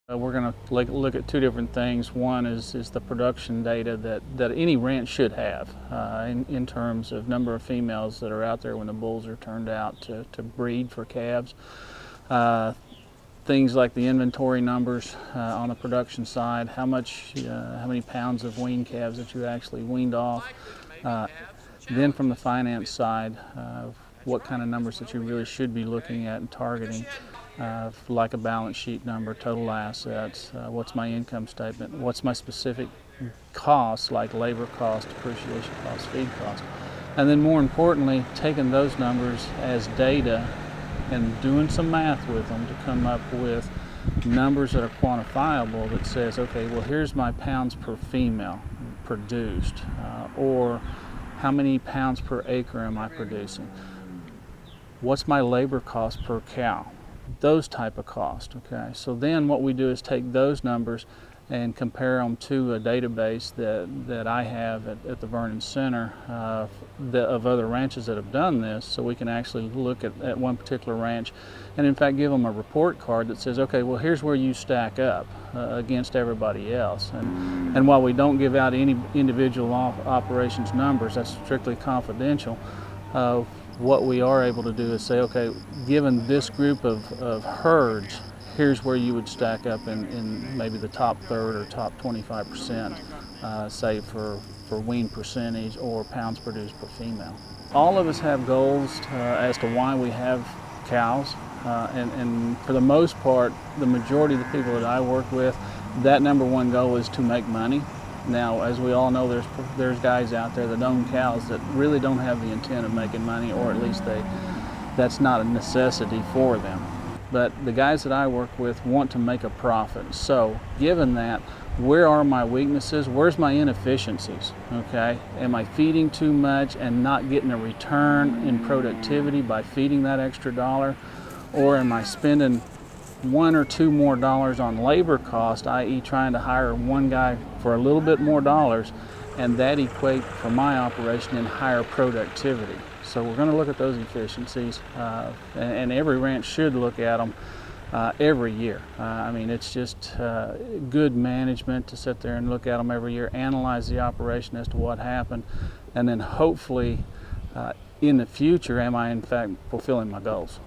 We're going to look at two different things. One is the production data that any ranch should have in terms of number of females that are out there when the bulls are turned out to breed for calves. Things like the inventory numbers on the production side, how many pounds of weaned calves that you actually weaned off. Then from the finance side, what kind of numbers that you really should be looking at and targeting. Like a balance sheet number, total assets, what's my income statement, what's my specific costs like labor cost, depreciation cost, feed cost. And then more importantly, taking those numbers as data and doing some math with them to come up with numbers that are quantifiable that says, okay, well here's my pounds per female produced, or how many pounds per acre am I producing? What's my labor cost per cow? Those type of costs, okay? So then what we do is take those numbers and compare them to a database that I have at the Vernon Center of other ranches that have done this, so we can actually look at one particular ranch and in fact give them a report card that says, okay, well here's where you stack up against everybody else. And while we don't give out any individual operations numbers, that's strictly confidential, what we are able to do is say, okay, given this group of herds, here's where you would stack up in maybe the top third or top 25%, say for wean percentage or pounds produced per female. All of us have goals as to why we have cows, and for the most part, the majority of the people that I work with, that number one goal is to make money. Now, as we all know, there's guys out there that own cows that really don't have the intent of making money, or at least that's not a necessity for them. But the guys that I work with want to make a profit. So, given that, where are my weaknesses? Where's my inefficiencies? Okay, am I feeding too much and not getting a return in productivity by feeding that extra dollar, or am I spending $1 or $2 more on labor cost, i.e. trying to hire one guy for a little bit more dollars, and that equate for my operation in higher productivity. So we're going to look at those efficiencies, and every ranch should look at them every year. I mean, it's just good management to sit there and look at them every year, analyze the operation as to what happened, and then hopefully in the future, am I in fact fulfilling my goals?